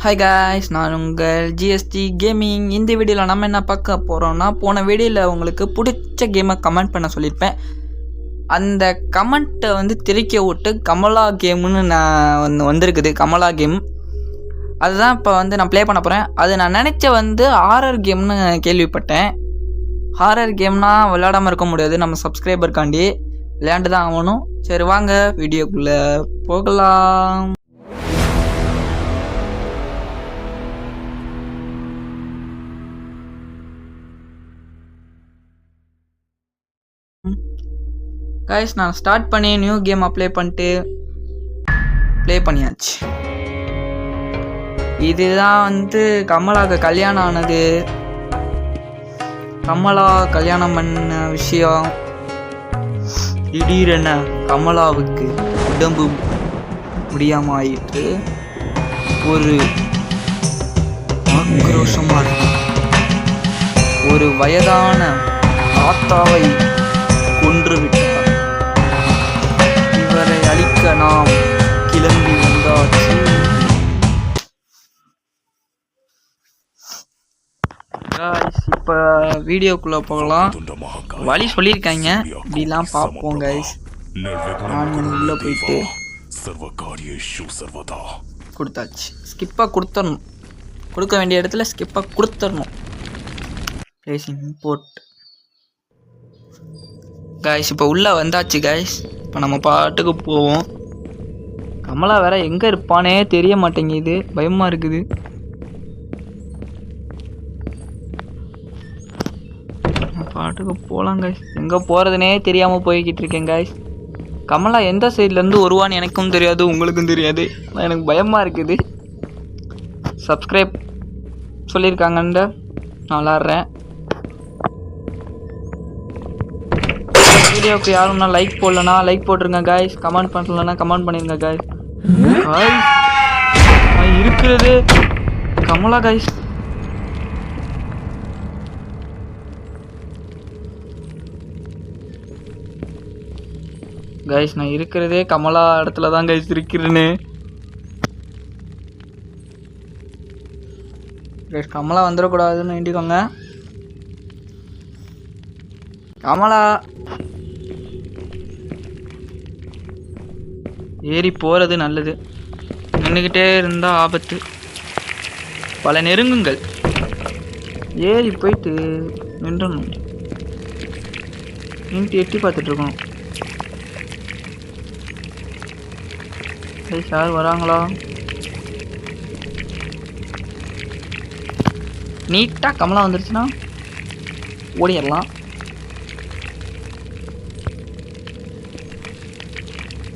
Hi guys, நான் உங்கள் GST gaming. இந்த வீடியோவில் நம்ம என்ன பார்க்க போகிறோம்னா, போன வீடியோவில் உங்களுக்கு பிடிச்ச கேமை கமெண்ட் பண்ண சொல்லியிருப்பேன். அந்த கமெண்ட்டை திரிக்க விட்டு கமலா கேம்னு நான் வந்திருக்குது. கமலா கேம் அதுதான் இப்போ நான் ப்ளே பண்ண போகிறேன். அது நான் நினச்ச ஹாரர் கேம்னு கேள்விப்பட்டேன். ஹாரர் கேம்னால் விளையாடாமல் இருக்க முடியாது. நம்ம சப்ஸ்கிரைபருக்காண்டி விளையாண்டு தான் ஆகணும். சரி வாங்க வீடியோக்குள்ளே போகலாம். கைஸ், நான் ஸ்டார்ட் பண்ணி நியூ கேம் அப்ளை பண்ணிட்டு ப்ளே பண்ணியாச்சு. இதுதான் கமலாவுக்கு கல்யாணம் ஆனது. கமலா கல்யாணம் பண்ண விஷயம். திடீரென கமலாவுக்கு உடம்பு முடியாம ஆயிட்டு ஒரு ஆக்ரோஷமாக ஒரு வயதான தாத்தாவை கொன்று விட்டார். இவரை அழிக்க நாம் கிளம்பி வந்தாச்சு. இப்போ வீடியோக்குள்ளே போகலாம். வழி சொல்லியிருக்காங்க, இப்படிலாம் பார்ப்போம் கைஸ். நான் உள்ளே போயிட்டு கொடுத்தாச்சு. ஸ்கிப்பாக கொடுத்துடணும். கொடுக்க வேண்டிய இடத்துல ஸ்கிப்பாக கொடுத்துடணும். Import guys. இப்போ உள்ளே வந்தாச்சு கைஸ். இப்போ நம்ம பாட்டுக்கு போவோம். கமலா வேற எங்கே இருப்பானே தெரிய மாட்டேங்குது. பயமாக இருக்குது. பாட்டுக்கு போகலாம் கைஸ். எங்கே போகிறதுனே தெரியாமல் போய்கிட்டு இருக்கேன் கைஸ். கமலா எந்த சைட்லேருந்து வருவான்னு எனக்கும் தெரியாது, உங்களுக்கும் தெரியாது. எனக்கு பயமாக இருக்குது. சப்ஸ்கிரைப் சொல்லியிருக்காங்கன்னு நான் விளாட்றேன். வீடியோக்கு யாரும்னா லைக் போடலன்னா லைக் போட்டுருங்க கைஸ். கமெண்ட் பண்ணலன்னா கமெண்ட் பண்ணிருங்க கைஸ். இருக்கிறது கமலா கைஸ். கைஸ், நான் இருக்கிறதே கமலா இடத்துல தான் கைஸ் இருக்கிறேன்னு. கைஸ், கமலா வந்துடக்கூடாதுன்னு வேண்டிக்கோங்க. கமலா ஏறி போகிறது நல்லது. நின்றுக்கிட்டே இருந்தால் ஆபத்து. பல நெருங்குங்கள். ஏறி போயிட்டு நின்றணும். நின்று எட்டி பார்த்துட்ருக்கணும். சார் வராங்களா? நீட்டாக கமலா வந்துருச்சுன்னா ஓடிடலாம்.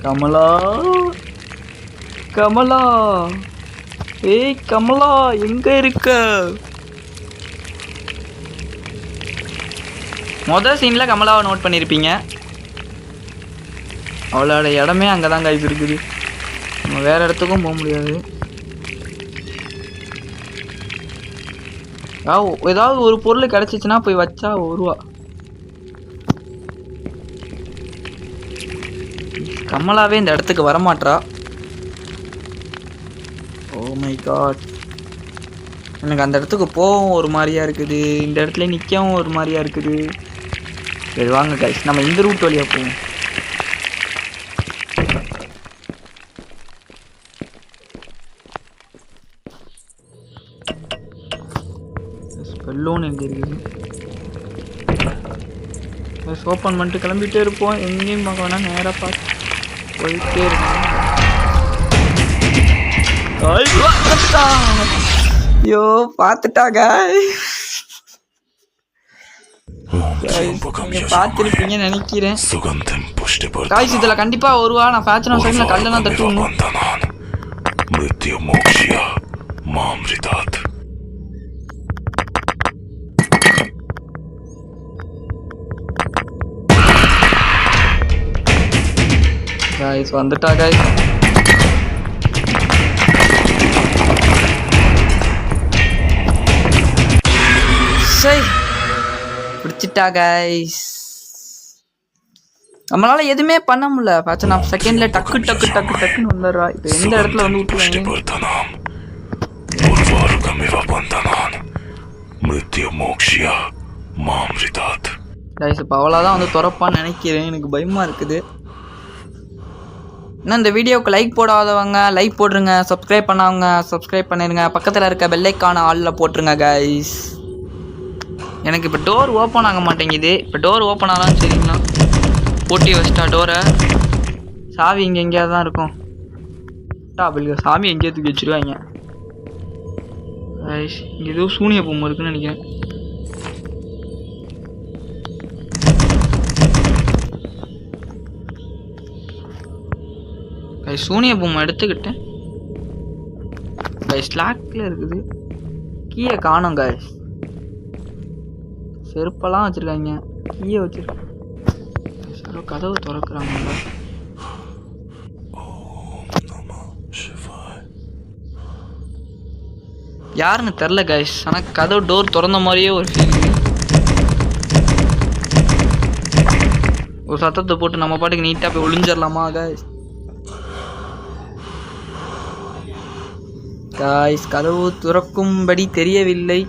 கமலா, கமலா, ஏய் கமலா, எங்க இருக்க? மொதல் சீன்ல கமலாவை நோட் பண்ணியிருப்பீங்க. அவளோட இடமே அங்கதான் கைஸ் இருக்குது. நம்ம வேற இடத்துக்கும் போக முடியாது. ஏதாவது ஒரு பொருள் கிடைச்சிச்சுன்னா போய் வச்சா வருவா. கமலாவே இந்த இடத்துக்கு வரமாட்டா. ஓ மை காட், எனக்கு அந்த இடத்துக்கு போகவும் ஒரு மாதிரியா இருக்குது. இந்த இடத்துல நிற்கவும் ஒரு மாதிரியா இருக்குது. சரி வாங்க கைஸ், நம்ம இந்த ரூட் வழியாக போவோம். ஸ்பெல்லோன் எங்கே இருக்குது? ஓப்பன் பண்ணிட்டு கிளம்பிட்டே இருப்போம். எங்கேயும் பார்க்க வேணா, நேராக பார்த்து போயிட்டே இருக்கும். ஐயோ பார்த்துட்டாங்க. பார்த்துருப்பீங்கன்னு நினைக்கிறேன் காய்ஸ். இதில் கண்டிப்பாக வருவா. நான் ஃபேஷன் சைடில் கல்லெல்லாம் தட்டி விடணும். गाइस வந்துட்டா गाइस. சை பிடிச்சிட்டா गाइस. நம்மளால எதுவுமே பண்ண முடியல. பாச்சா நான் செகண்ட்ல டக்கு டக்கு டக்கு டக்குன்னு வந்துடுறா. இப்போ எந்த இடத்துல வந்து விட்டுருவாங்க. जन्मिव बन्धनान् मृत्युमोक्ष्य मां विदात्. கைஸ் இப்போ அவ்வளோதான் வந்து திறப்பான்னு நினைக்கிறேன். எனக்கு பயமாக இருக்குது. இன்னும் இந்த வீடியோவுக்கு லைக் போடாதவங்க லைக் போட்டுருங்க. சப்ஸ்கிரைப் பண்ணாதவங்க சப்ஸ்கிரைப் பண்ணிடுங்க. பக்கத்தில் இருக்க பெல்லைக்கான ஆளில் போட்டுருங்க கைஸ். எனக்கு இப்போ டோர் ஓப்பன் ஆக மாட்டேங்குது. இப்போ டோர் ஓப்பன் ஆகலான்னு சரிங்களா? போட்டி வச்சிட்டா டோரை. சாவி இங்கே எங்கேயாவது தான் இருக்கும். அப்படிங்க சாமி எங்கேயா தூக்கி வச்சுருவாங்க கைஸ். இங்கே ஏதோ சூனிய பொம்மை இருக்குன்னு நினைக்கிறேன். கைஸ் சூனிய பொம்மை எடுத்துக்கிட்டேன் கைஸ். லாக்கில் இருக்குது. கீயை காணோம் கைஸ். செருப்பெல்லாம் வச்சுருக்காங்க. கீயை வச்சுருக்காங்க. கதவு திறக்கிறாங்க. யாருன்னு தெரில கைஸ். ஆனால் கதவு டோர் திறந்த மாதிரியே ஒரு ஃபீல். ஒரு சத்தத்தை போட்டு நம்ம பாட்டுக்கு நீட்டாக போய் ஒளிஞ்சிடலாமா கைஸ்? கைஸ் கதவு திறக்கும்படி தெரியவில்லை.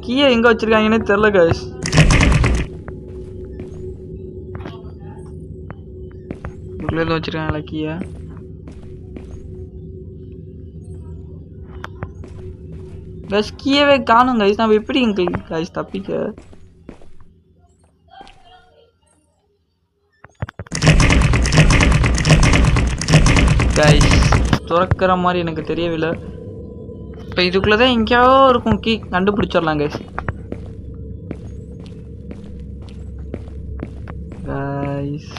கீயை எங்கே வச்சிருக்காங்கன்னே தெரில கைஸ். இதுக்குள்ளே வச்சிருக்காங்களா கீயை? கைஸ் கீயவே காணும் கைஸ். நம்ம எப்படி கைஸ் தப்பிக்க? கைஸ் துறக்கிற மாதிரி எனக்கு தெரியவில்லை. இப்போ இதுக்குள்ளதான் எங்கேயோ இருக்கும் கீ. கண்டுபிடிச்சிடலாம் கைஸ். கைஸ்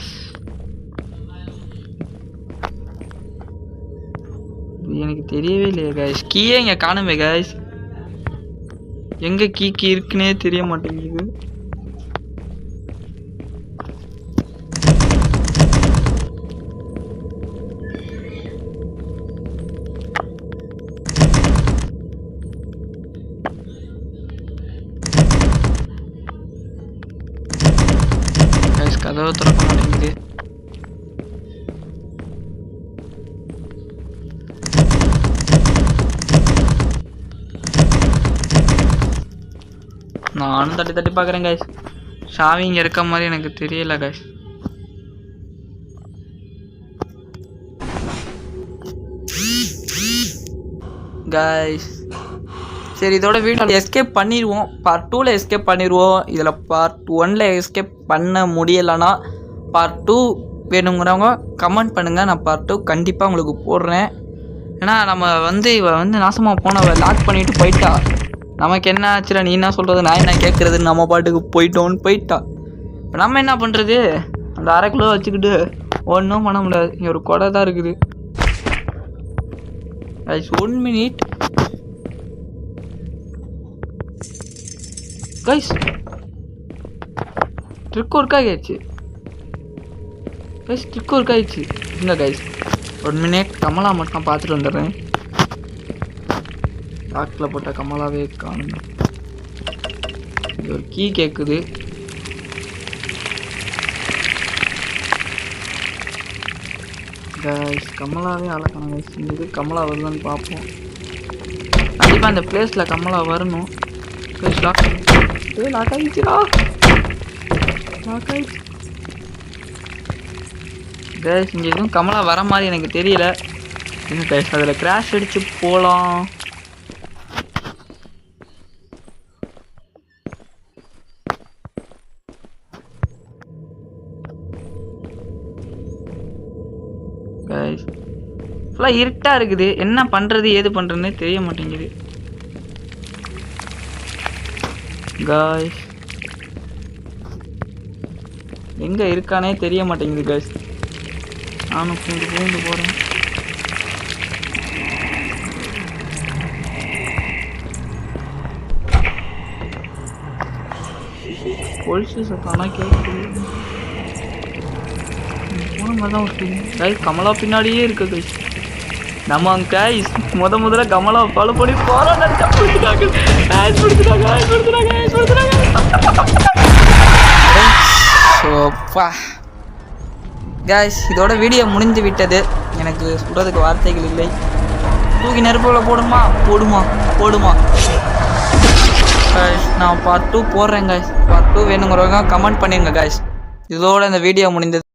எனக்கு தெரியவே இல்லையா கைஸ். கீயே இங்கே காணுமே கைஸ். எங்கே கீ இருக்குன்னே தெரிய மாட்டேங்குது. கைஸ் கதவை திறக்க மாட்டேங்குது. நானும் தட்டி தட்டி பார்க்குறேன் கைஸ். சாவி இங்கே இருக்க மாதிரி எனக்கு தெரியல கைஸ். கைஸ் சரி இதோட வீடியோ எஸ்கேப் பண்ணிடுவோம். பார்ட் 2ல் எஸ்கேப் பண்ணிடுவோம். இதில் பார்ட் 1ல் எஸ்கேப் பண்ண முடியலைன்னா பார்ட் 2 வேணுங்கிறவங்க கமெண்ட் பண்ணுங்கள். நான் பார்ட் 2 கண்டிப்பாக உங்களுக்கு போடுறேன். ஏன்னா நம்ம இவ நாசமாக போனவ லாக் பண்ணிவிட்டு போயிட்டா. நமக்கு என்ன ஆச்சுடா நீ என்ன சொல்கிறது நான் என்ன கேட்குறதுன்னு நம்ம பாட்டுக்கு போயிட்டா. இப்போ நம்ம என்ன பண்ணுறது? அந்த 1/2 கிலோ வச்சுக்கிட்டு ஒன்றும் பண்ண முடியாது. இங்கே ஒரு கொடை தான் இருக்குது guys. 1 minute guys. Trick work ஆகிடுச்சு கைஸ். ட்ரிக் ஒர்க் ஆகிடுச்சு. இல்லை கைஸ் 1 மினிட் கமலா மட்டும் பார்த்துட்டு வந்துடுறேன். லாக்கில் போட்ட கமலாவே காணும். இது ஒரு கீ கேட்குது. கைஸ் கமலாவே அழகான கைஸ். இது கமலா வருதான்னு பார்ப்போம். கண்டிப்பாக அந்த பிளேஸில் கமலா வரணும் கைஸ். லாக் ஆகிடுச்சுடா. லாக் ஆகிடுச்சு கைஸ். இங்கே எதுவும் கமலா வர மாதிரி எனக்கு தெரியல. இன்னும் கைஸ் அதில் கிராஷ் அடித்து போகலாம். கைஸ் ஃபுல்லாக இருட்டாக இருக்குது. என்ன பண்ணுறது ஏது பண்ணுறதுன்னே தெரிய மாட்டேங்குது கைஸ். எங்கே இருக்கானே தெரிய மாட்டேங்குது கைஸ். நானும் பூந்து போகிறேன். கொலுசு சத்தானா கேட்குது. போன மாதிரி தான் ஒரு கைஸ். கமலா பின்னாடியே இருக்கு கைஸ். நம்ம கைஸ் முதல்ல கமலா ஃபாலோ பண்ணி போகிறோம். காய்ஸ் இதோட வீடியோ முடிந்து விட்டது. எனக்கு சொல்கிறதுக்கு வார்த்தைகள் இல்லை. தூக்கி நெருப்பில் போடுமா போடுமா காய்ஸ். நான் பார்ட் 2 போடுறேன் காய்ஸ். பார்ட் 2 வேணுங்கிறவங்க கமெண்ட் பண்ணிடுங்க காய்ஸ். இதோட இந்த வீடியோ முடிந்தது.